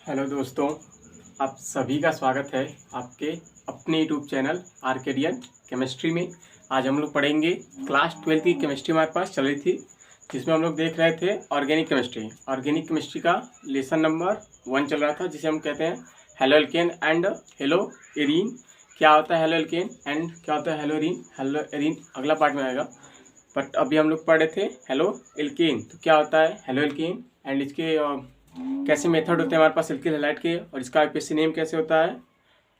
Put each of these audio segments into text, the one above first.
Hello दोस्तों, आप सभी का स्वागत है आपके अपने यूट्यूब चैनल आर्केडियन केमिस्ट्री में। आज हम लोग पढ़ेंगे क्लास 12 की केमिस्ट्री हमारे पास चल रही थी, जिसमें हम लोग देख रहे थे ऑर्गेनिक केमिस्ट्री। ऑर्गेनिक केमिस्ट्री का लेसन नंबर 1 चल रहा था, जिसे हम कहते हैं halo alkane and hello arene. क्या होता है हेलो एल्केन एंड क्या होता है हेलो एरीन? हेलो एरीन अगला पार्ट में आएगा, बट अभी हम लोग पढ़ रहे थे हेलो एल्केन। तो क्या होता है हेलो एल्केन एंड इसके कैसे मेथड होते हैं हमारे पास एल्किल हैलाइड के, और इसका आईपीएससी नेम कैसे होता है,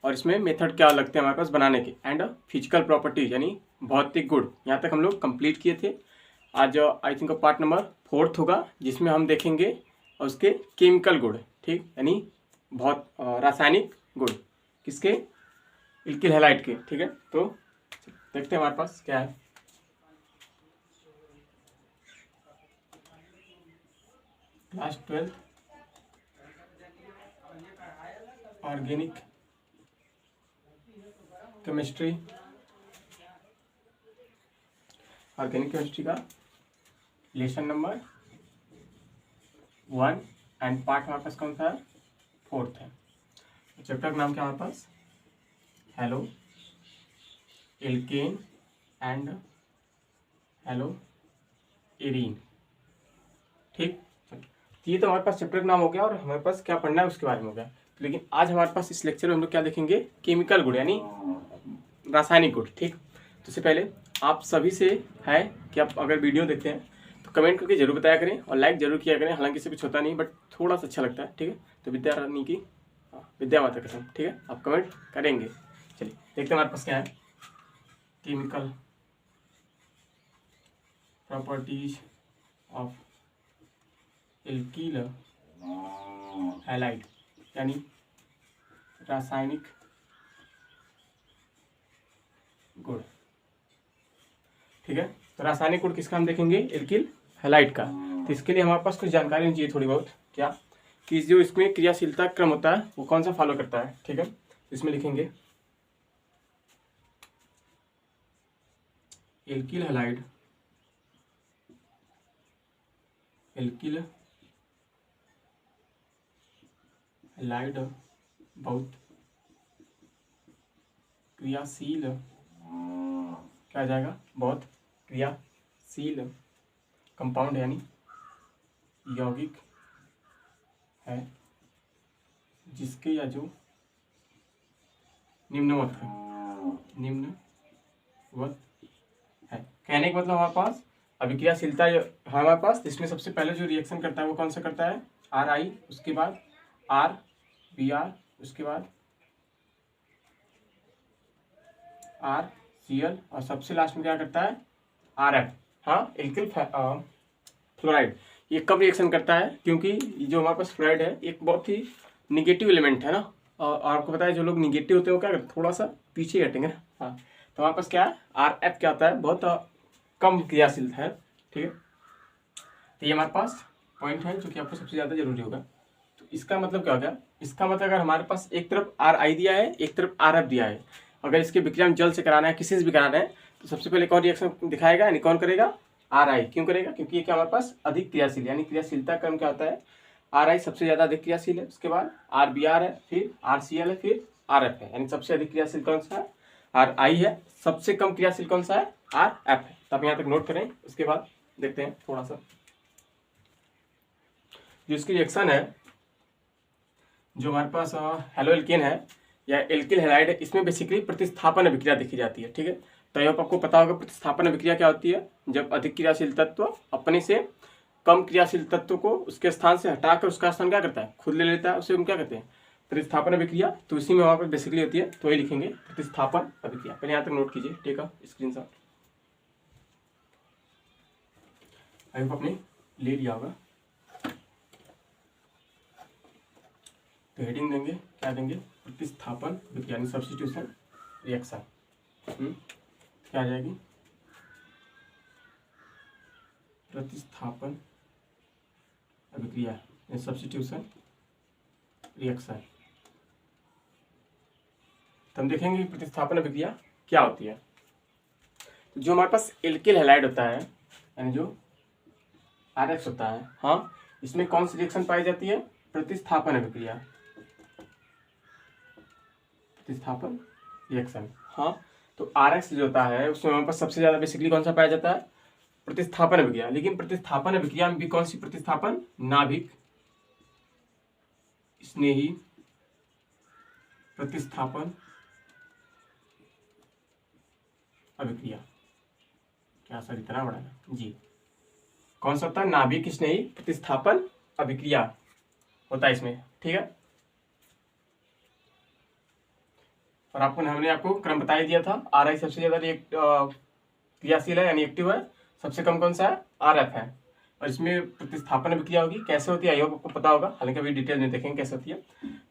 और इसमें मेथड क्या लगते हैं हमारे पास बनाने के, एंड फिजिकल प्रॉपर्टीज यानी भौतिक गुण। यहाँ तक हम लोग कंप्लीट किए थे। आज आई थिंक पार्ट नंबर 4 होगा, जिसमें हम देखेंगे उसके केमिकल गुण, ठीक, यानी बहुत रासायनिक गुण किसके? एल्किल हैलाइड के। ठीक है, तो देखते हैं हमारे पास क्या है। Class 12 organic chemistry, organic chemistry का लेसन नंबर 1 एंड पार्ट हमारे पास कौन सा है? 4th है। चैप्टर का नाम क्या है हमारे पास? Haloalkane and haloarene. ठीक, ये तो हमारे पास चैप्टर का नाम हो गया, और हमारे पास क्या पढ़ना है उसके बारे में हो गया। लेकिन आज हमारे पास इस लेक्चर में हम लोग क्या देखेंगे? केमिकल गुण यानी रासायनिक गुण। ठीक, तो इससे पहले आप सभी से है कि आप अगर वीडियो देखते हैं तो कमेंट करके जरूर बताया करें और लाइक जरूर किया करें। हालांकि इससे कुछ होता नहीं, बट थोड़ा सा अच्छा लगता है। ठीक है, तो विद्या रानी की विद्या माता कसम। ठीक है, आप कमेंट करेंगे। चलिए देखते हैं हमारे पास क्या है। Chemical properties of alkyl halide यानी रासायनिक गुण। ठीक है, तो रासायनिक गुण किसका हम देखेंगे? एल्किल हैलाइड का। तो इसके लिए हमारे पास कुछ जानकारी होनी चाहिए थोड़ी बहुत। क्या कि जो इसमें क्रियाशीलता क्रम होता है वो कौन सा फॉलो करता है? ठीक है, इसमें लिखेंगे एल्किल हैलाइड, एल्किल हैलाइड बहुत क्रियाशील, क्या आ जाएगा? बहुत क्रियाशील कंपाउंड यानी यौगिक है, जिसके या जो निम्नवत है। कहने का मतलब हमारे पास अभिक्रियाशीलता हमारे पास, इसमें सबसे पहले जो रिएक्शन करता है वो कौन सा करता है? RI, उसके बाद RBr, उसके बाद RCl, और सबसे लास्ट में क्या करता है? RF। हाँ, एल्किल फ्लोराइड। ये कब रिएक्शन करता है? क्योंकि जो हमारे पास फ्लोराइड है एक बहुत ही निगेटिव एलिमेंट है ना, और आपको पता है जो लोग निगेटिव होते हैं वो क्या करते हैं? थोड़ा सा पीछे हटेंगे ना। हाँ, तो हमारे पास क्या है? RF क्या होता है? बहुत कम क्रियाशील है। ठीक है, तो ये हमारे पास पॉइंट है जो कि आपको सबसे ज़्यादा जरूरी होगा। तो इसका मतलब क्या हो गया? इसका मतलब अगर हमारे पास एक तरफ RI दिया है, एक तरफ RF दिया है, अगर इसके विक्रिया जल से कराना है, किसी से भी कराना है, तो सबसे पहले कौन रिएक्शन दिखाएगा यानी कौन करेगा? RI। क्यों करेगा? क्योंकि ये क्या हमारे पास अधिक क्रियाशील, यानी क्रियाशीलता क्रम क्या होता है? RI सबसे ज़्यादा अधिक क्रियाशील है, उसके बाद RBr है, फिर RCl है, फिर RF है। यानी सबसे अधिक क्रियाशील कौन सा है? RI है। सबसे कम क्रियाशील कौन सा है? RF है। तब यहाँ तक नोट करें। उसके बाद देखते हैं थोड़ा सा जो इसकी रिएक्शन है, जो हमारे पास हेलो एल्केन है या एल्किल हैलाइड है, इसमें बेसिकली प्रतिस्थापन अभिक्रिया देखी जाती है। ठीक है, तो यह आपको पता होगा प्रतिस्थापन अभिक्रिया क्या होती है? जब अधिक क्रियाशील तत्व अपने से कम क्रियाशील तत्व को उसके स्थान से हटाकर उसका स्थान क्या करता है? खुद ले लेता है। उसे हम क्या कहते हैं? प्रतिस्थापन अभिक्रिया। तो इसी में वहाँ पर बेसिकली होती है, तो ये लिखेंगे प्रतिस्थापन अभिक्रिया। पहले यहाँ तक नोट कीजिए। ठीक है, स्क्रीनशॉट आई होप आपने ले लिया होगा। तो हेडिंग देंगे, क्या देंगे? प्रतिस्थापन यानी सब्स्टिट्यूशन रिएक्शन। क्या आ जाएगी? प्रतिस्थापन अभिक्रिया, सब्स्टिट्यूशन रिएक्शन। तो हम देखेंगे प्रतिस्थापन अभिक्रिया क्या होती है। तो जो हमारे पास एल्किल हैलाइड होता है यानी जो RX होता है, हाँ, इसमें कौन सी रिएक्शन पाई जाती है? प्रतिस्थापन अभिक्रिया। प्रतिस्थापन रिएक्शन। हाँ, तो RX जो होता है उसमें हमारे पास सबसे ज़्यादा बेसिकली कौन सा पाया जाता है? प्रतिस्थापन अभिक्रिया। लेकिन प्रतिस्थापन अभिक्रिया में भी कौन सी प्रतिस्थापन? नाभिक स्नेही प्रतिस्थापन अभिक्रिया। क्या सर इतना बड़ा है जी? कौन सा होता है? नाभिक स्नेही प्रतिस्थापन अभिक्रिया होता है इसमें, ठीक है। और हमने आपको क्रम बता ही दिया था। RI सबसे ज्यादा क्रियाशील है यानी एक्टिव है, सबसे कम कौन सा है? RF है। और इसमें प्रतिस्थापन अभिक्रिया होगी, कैसे होती है आपको पता होगा, हालांकि अभी डिटेल में देखेंगे कैसे होती है।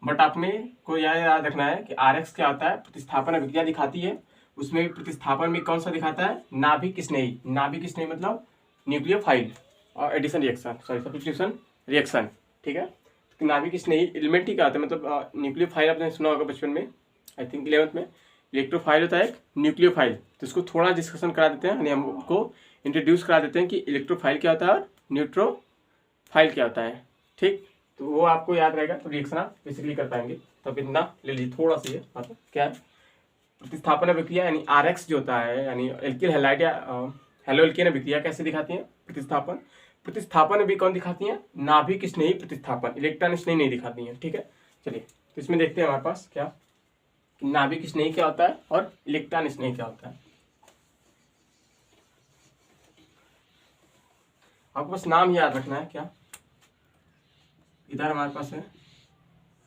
बट आप में को याद रखना है कि RX क्या होता है? प्रतिस्थापन अभिक्रिया दिखाती है, उसमें प्रतिस्थापन में कौन सा दिखाता है? नाभिक स्नेही। नाभिक स्नेही मतलब न्यूक्लियोफाइल और addition reaction, sorry substitution reaction, ठीक है। तो नाभिक स्नेही एलिमेंट ही क्या होता है? मतलब न्यूक्लियोफाइल आपने सुना होगा बचपन में, आई थिंक 11th में। इलेक्ट्रोफाइल होता है एक न्यूक्लियोफाइल, तो इसको थोड़ा डिस्कशन करा देते हैं, यानी हमको इंट्रोड्यूस करा देते हैं कि इलेक्ट्रोफाइल क्या होता है और न्यूट्रोफाइल क्या होता है, ठीक। तो वो आपको याद रहेगा तो रिएक्शन आप बेसिकली कर पाएंगे। तो अब इतना ले लीजिए, थोड़ा सा ये मतलब क्या है? प्रतिस्थापन अभिक्रिया यानी RX जो होता है, यानी एल्किल हैलाइड या हेलो एल्केन अभिक्रिया कैसे दिखाती है? प्रतिस्थापन भी कौन दिखाती है? नाभिक स्नेही प्रतिस्थापन, इलेक्ट्रॉन स्नेही नहीं दिखाती है, ठीक है। चलिए तो इसमें देखते हैं हमारे पास क्या नाभिक स्नेही क्या होता है और इलेक्ट्रॉन स्नेही क्या होता है। आपको बस नाम याद रखना है। क्या इधर हमारे पास है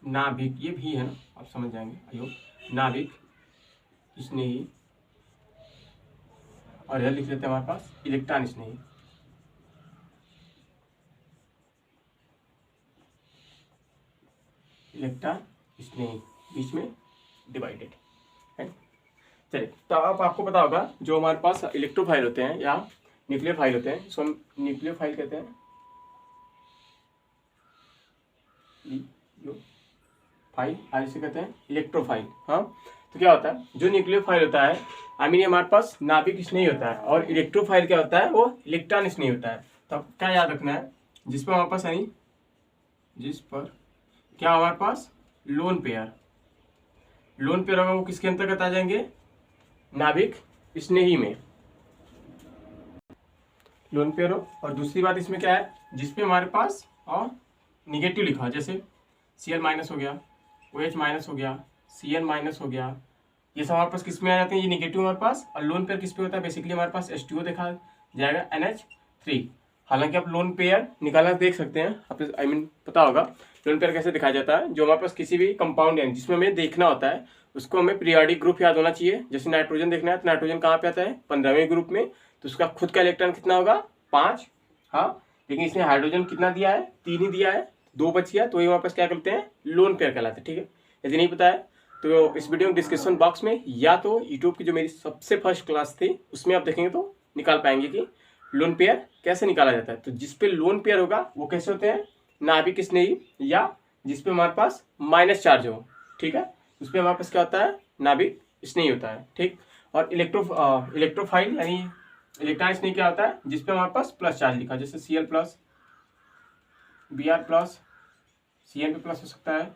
नाभिक, ये भी है ना, आप समझ जाएंगे आयो, नाभिक स्नेही, और यह लिख लेते हैं हमारे पास इलेक्ट्रॉन स्नेही। इलेक्ट्रॉन स्नेही बीच में डिवाइडेड है। चलिए तो अब आपको पता होगा जो हमारे पास इलेक्ट्रोफाइल होते हैं या न्यूक्लियोफाइल होते हैं, इसको हम न्यूक्लियोफाइल कहते हैं, फाइल आगे से कहते हैं इलेक्ट्रोफाइल। हाँ, तो क्या होता है? जो न्यूक्लियोफाइल होता है आई मीन हमारे पास नाभिक स्नेही होता है, और इलेक्ट्रोफाइल क्या होता है? वो इलेक्ट्रॉन स्नेही होता है। तो क्या याद रखना है? जिस पर हमारे पास यानी जिस पर क्या हमारे पास लोन पेयर होगा, वो किसके अंतर्गत आ जाएंगे? नाभिक स्नेही में लोन पेयर हो। और दूसरी बात इसमें क्या है? जिसपे हमारे पास और निगेटिव लिखा, जैसे Cl माइनस हो गया, OH माइनस हो गया, Cl माइनस हो गया, ये सब हमारे पास किस में आ जाते हैं? ये निगेटिव हमारे पास। और लोन पेयर किस पे होता है? बेसिकली हमारे पास H2O देखा जाएगा, NH3। हालांकि आप लोन पेयर निकालना देख सकते हैं, आप आई मीन पता होगा लोन पेयर कैसे दिखाया जाता है। जो हमारे पास किसी भी कंपाउंड है जिसमें हमें देखना होता है, उसको हमें पीरियोडिक ग्रुप याद होना चाहिए। जैसे नाइट्रोजन देखना है तो नाइट्रोजन कहाँ पे आता है? 15वें ग्रुप में। तो उसका खुद का इलेक्ट्रॉन कितना होगा? 5। हाँ, लेकिन इसने हाइड्रोजन कितना दिया है? 3 ही दिया है, 2 बच गया, तो ये वापस क्या करते हैं? लोन पेयर कहलाते हैं, ठीक है। यदि नहीं पता है तो इस वीडियो में डिस्क्रिप्शन बॉक्स में या तो यूट्यूब की जो मेरी सबसे फर्स्ट क्लास थी उसमें आप देखेंगे तो निकाल पाएंगे कि लोन पेयर कैसे निकाला जाता है। तो जिसपे लोन पेयर होगा वो कैसे होते हैं? नाभिक स्नेही, या जिसपे हमारे पास माइनस चार्ज हो, ठीक है, उस पर हमारे पास क्या होता है? नाभिक स्नेही होता है, ठीक। और इलेक्ट्रोफाइल यानी इलेक्ट्रॉन स्नेही क्या होता है? जिसपे हमारे पास प्लस चार्ज लिखा, जैसे Cl plus, Br plus, Cn पे प्लस हो सकता है,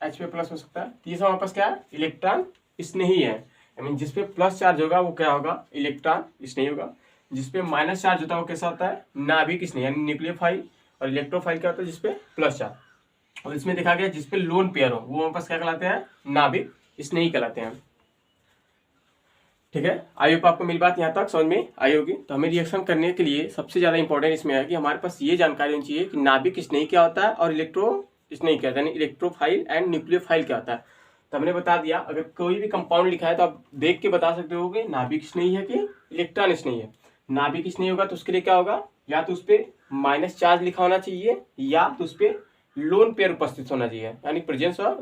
H पे प्लस हो सकता है। तो ये सब हमारे पास क्या है? इलेक्ट्रॉन स्नेही है। आई मीन जिसपे प्लस चार्ज होगा वो क्या होगा? इलेक्ट्रॉन स्नेही होगा। जिसपे माइनस चार्ज होता है वो कैसा होता है? नाभिक स्नेही यानी न्यूक्लियोफाइल। और इलेक्ट्रोफाइल क्या होता है? जिसपे प्लस चार्ज। और इसमें देखा गया जिसपे लोन पेयर हो वो हमारे पास क्या कहलाते हैं? नाभिक स्नेही कहलाते हैं, ठीक है। आई होप आपको मेरी बात यहाँ तक समझ में आई होगी। तो हमें रिएक्शन करने के लिए सबसे ज्यादा इंपॉर्टेंट इसमें है कि हमारे पास ये जानकारी होनी चाहिए कि नाभिक स्नेही क्या होता है और इलेक्ट्रो स्नेही क्या होता है, यानी इलेक्ट्रोफाइल एंड न्यूक्लियोफाइल क्या होता है। तो हमने बता दिया, अगर कोई भी कंपाउंड लिखा है तो आप देख के बता सकते हो कि नाभिक स्नेही है कि इलेक्ट्रॉन स्नेही है। नाभिक स्नेही होगा तो उसके लिए क्या होगा? या तो उस पर माइनस चार्ज लिखा होना चाहिए, या तो उस पर लोन पेयर उपस्थित होना चाहिए, यानी presence of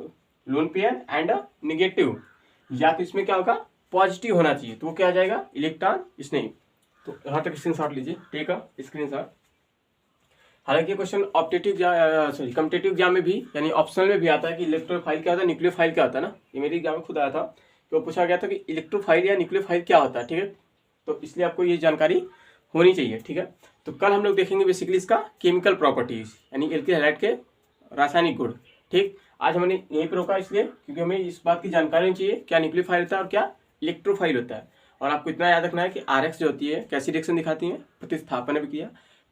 lone pair and negative, या तो इसमें क्या होगा? पॉजिटिव होना चाहिए, तो वो क्या आ जाएगा? इलेक्ट्रॉन स्नेही। तो यहाँ तक स्क्रीनशॉट लीजिए, ठीक है, स्क्रीनशॉट। हालांकि क्वेश्चन कॉम्पिटिटिव एग्जाम में भी यानी ऑप्शनल में भी आता है कि इलेक्ट्रोफाइल क्या होता है, न्यूक्लियोफाइल क्या होता है ना। ये मेरे एग्जाम में खुद आया था कि वो पूछा गया था कि इलेक्ट्रोफाइल या न्यूक्लियोफाइल क्या होता है, ठीक है। तो इसलिए आपको ये जानकारी होनी चाहिए, ठीक है। तो कल हम लोग देखेंगे बेसिकली इसका केमिकल प्रॉपर्टीज, यानी एल्किल हैलाइड के रासायनिक गुण, ठीक, आज हमने यहीं पर रोका इसलिए क्योंकि हमें इस बात की जानकारी होनी चाहिए क्या न्यूक्लियोफाइल होता है और क्या इलेक्ट्रोफाइल होता है। और आपको इतना याद रखना है कि RX जो होती है कैसी रिएक्शन दिखाती है, प्रतिस्थापन अभिक्रिया।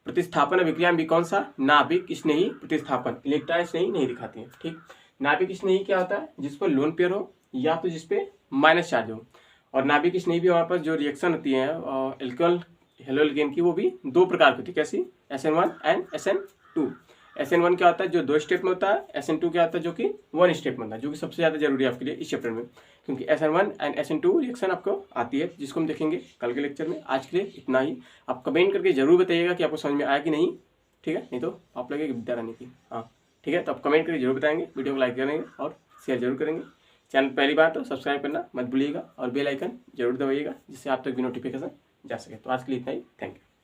प्रतिस्थापन अभिक्रिया में भी कौन सा, नाभिक स्नेही प्रतिस्थापन, इलेक्ट्रॉन स्नेही नहीं दिखाती है। ठीक, नाभिक स्नेही क्या होता है, जिस पर लोन पेयर हो या तो जिस पे माइनस चार्ज हो। और नाभिक स्नेही भी हमारे पास जो रिएक्शन होती है एल्कोहल हेलोजन की, वो भी दो प्रकार की होती है। कैसी, SN1 एंड SN2। SN1 क्या होता है जो 2 स्टेप में होता है, SN2 क्या होता है जो कि 1 स्टेप में होता है, जो कि सबसे ज़्यादा जरूरी है आपके लिए इस चैप्टर में, क्योंकि SN1 एंड SN2 रिएक्शन आपको आती है, जिसको हम देखेंगे कल के लेक्चर में। आज के लिए इतना ही। आप कमेंट करके जरूर बताइएगा कि आपको समझ में आया कि नहीं, ठीक है, नहीं तो आप लगेगी विद्या रानी की। हाँ ठीक है, तो आप कमेंट करके जरूर बताएंगे, वीडियो को लाइक करेंगे और शेयर जरूर करेंगे। चैनल पहली बार तो सब्सक्राइब करना मत भूलिएगा और बेल आइकन जरूर दबाइएगा, जिससे आप तक भी नोटिफिकेशन जा सके। तो आज के लिए इतना ही, थैंक यू।